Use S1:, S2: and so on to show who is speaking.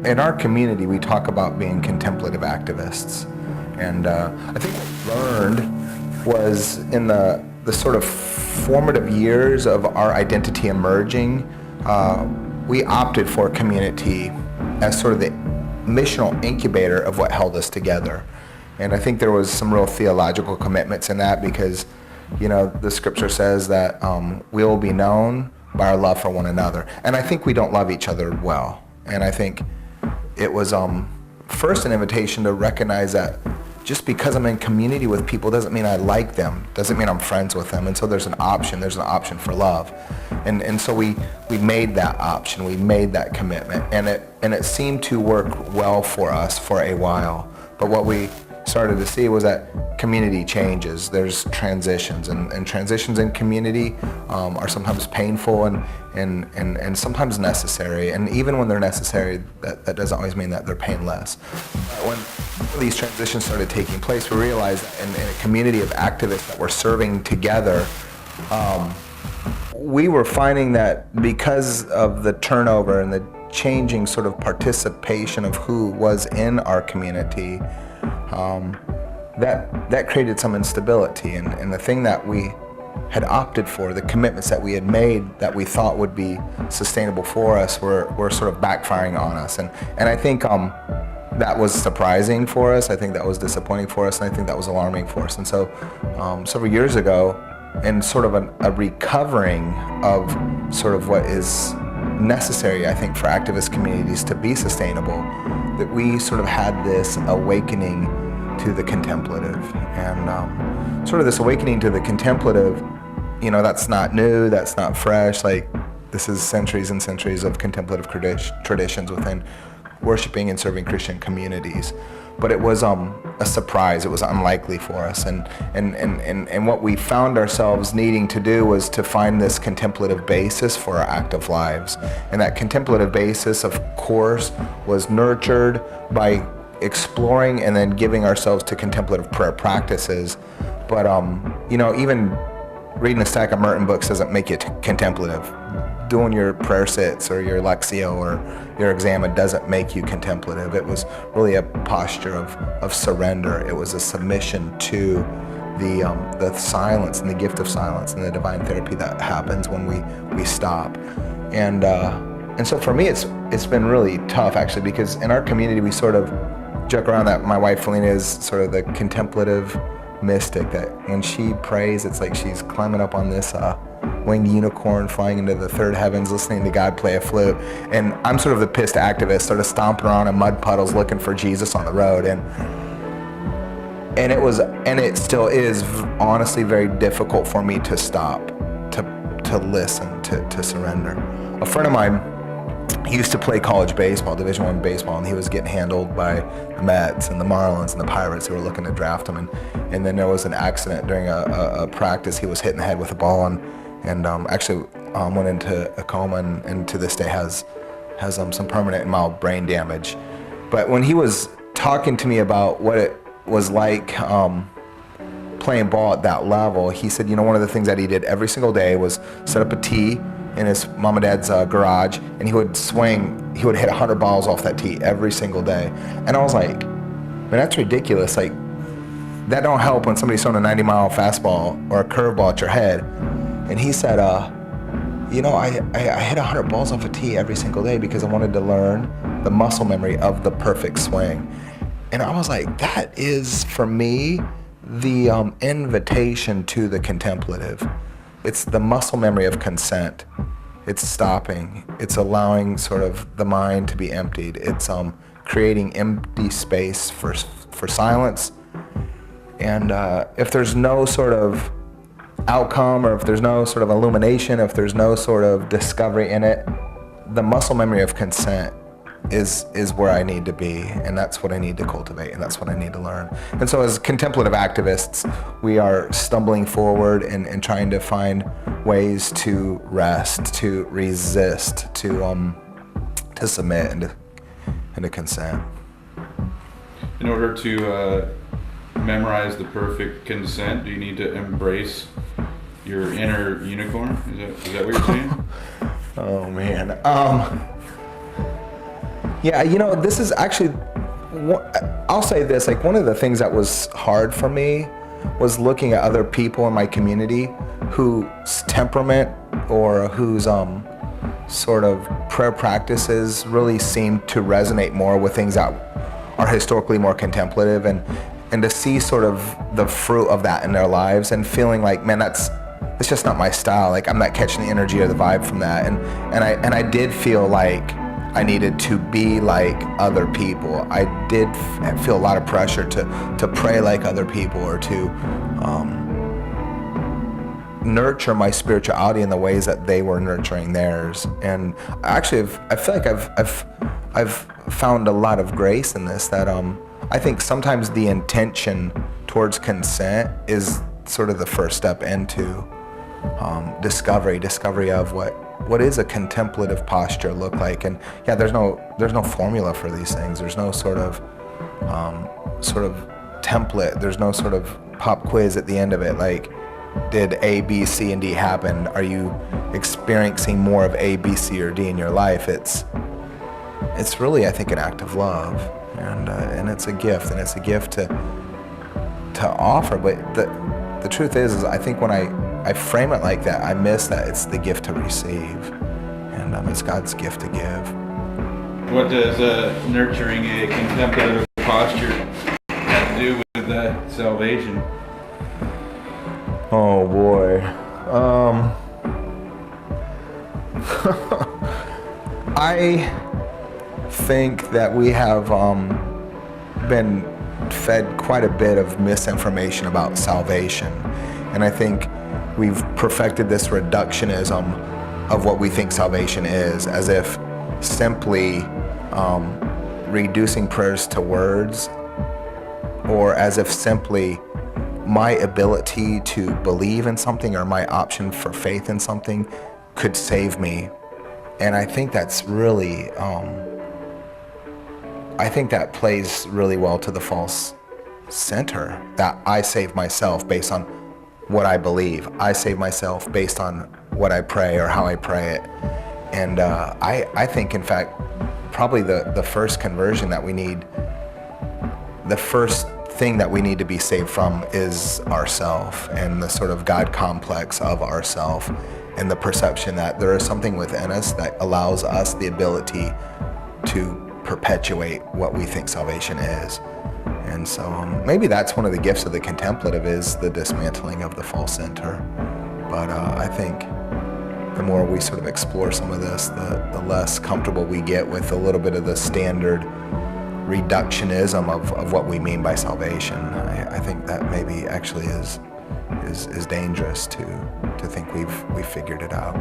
S1: in our community, we talk about being contemplative activists. And I think what we learned was in the sort of formative years of our identity emerging, we opted for community as sort of the missional incubator of what held us together. And I think there was some real theological commitments in that because, you know, the scripture says that we will be known by our love for one another. And I think we don't love each other well. And I think it was first an invitation to recognize that just because I'm in community with people doesn't mean I like them, doesn't mean I'm friends with them. And so there's an option for love. And so we made that option, we made that commitment. And it seemed to work well for us for a while. But what we started to see was that community changes. There's transitions, and transitions in community are sometimes painful and sometimes necessary. And even when they're necessary, that doesn't always mean that they're painless. When these transitions started taking place, we realized that in a community of activists that were serving together, we were finding that because of the turnover and the changing sort of participation of who was in our community, that created some instability, and the thing that we had opted for, the commitments that we had made that we thought would be sustainable for us were sort of backfiring on us, and I think that was surprising for us. I think that was disappointing for us, and I think that was alarming for us. And so several years ago, in sort of a recovering of sort of what is necessary, I think, for activist communities to be sustainable, that we sort of had this awakening to the contemplative. And sort of this awakening to the contemplative, you know, that's not new, that's not fresh. Like, this is centuries and centuries of contemplative traditions within worshiping and serving Christian communities. But it was a surprise. It was unlikely for us. And what we found ourselves needing to do was to find this contemplative basis for our active lives. And that contemplative basis, of course, was nurtured by exploring and then giving ourselves to contemplative prayer practices. But, you know, even reading a stack of Merton books doesn't make you contemplative. Doing your prayer sits or your Lectio or your examen doesn't make you contemplative. It was really a posture of surrender. It was a submission to the silence and the gift of silence and the divine therapy that happens when we stop. And so for me, it's been really tough, actually, because in our community we sort of joke around that my wife Felina is sort of the contemplative mystic, that when she prays, it's like she's climbing up on this winged unicorn, flying into the third heavens, listening to God play a flute. And I'm sort of the pissed activist, sort of stomping around in mud puddles looking for Jesus on the road. And it still is honestly very difficult for me to stop, to listen, to surrender. A friend of mine, he used to play college baseball, Division I baseball, and he was getting handled by the Mets and the Marlins and the Pirates who were looking to draft him. And then there was an accident during a practice. He was hit in the head with a ball and actually went into a coma, and to this day has some permanent and mild brain damage. But when he was talking to me about what it was like playing ball at that level, he said, you know, one of the things that he did every single day was set up a tee in his mom and dad's garage, and he would hit 100 balls off that tee every single day. And I was like, man, that's ridiculous. Like, that don't help when somebody's throwing a 90-mile fastball or a curveball at your head. And he said, you know, I hit 100 balls off a tee every single day because I wanted to learn the muscle memory of the perfect swing. And I was like, that is, for me, the invitation to the contemplative. It's the muscle memory of consent. It's stopping. It's allowing sort of the mind to be emptied. It's creating empty space for silence. And if there's no sort of outcome, or if there's no sort of illumination, if there's no sort of discovery in it, the muscle memory of consent is where I need to be, and that's what I need to cultivate, and that's what I need to learn. And so as contemplative activists, we are stumbling forward and trying to find ways to rest, to resist, to submit, and to consent.
S2: In order to memorize the perfect consent, do you need to embrace your inner unicorn? Is that what you're saying?
S1: Oh man. Yeah, this is actually, I'll say this, like one of the things that was hard for me was looking at other people in my community whose temperament or whose sort of prayer practices really seem to resonate more with things that are historically more contemplative, and to see sort of the fruit of that in their lives and feeling like, man, it's just not my style. Like I'm not catching the energy or the vibe from that. And I did feel like I needed to be like other people. I did feel a lot of pressure to pray like other people, or to nurture my spirituality in the ways that they were nurturing theirs. And actually, I feel like I've found a lot of grace in this. That I think sometimes the intention towards consent is sort of the first step into discovery of what is a contemplative posture look like. And yeah, there's no formula for these things. There's no sort of template. There's no sort of pop quiz at the end of it. Like, did A, B, C, and D happen? Are you experiencing more of A, B, C, or D in your life? It's really, I think, an act of love, and it's a gift, and it's a gift to offer. But the truth is I think when I frame it like that, I miss that it's the gift to receive, and it's God's gift to give.
S2: What does nurturing a contemplative posture have to do with salvation?
S1: Oh boy. I think that we have been fed quite a bit of misinformation about salvation, and I think we've perfected this reductionism of what we think salvation is, as if simply reducing prayers to words, or as if simply my ability to believe in something or my option for faith in something could save me. And I think that's really, I think that plays really well to the false center, that I save myself based on what I believe. I save myself based on what I pray or how I pray it. And I think, in fact, probably the first conversion that we need, the first thing that we need to be saved from is ourself, and the sort of God complex of ourself, and the perception that there is something within us that allows us the ability to perpetuate what we think salvation is. And so maybe that's one of the gifts of the contemplative, is the dismantling of the false center. But I think the more we sort of explore some of this, the less comfortable we get with a little bit of the standard reductionism of what we mean by salvation. I think that maybe actually is dangerous to think we've figured it out.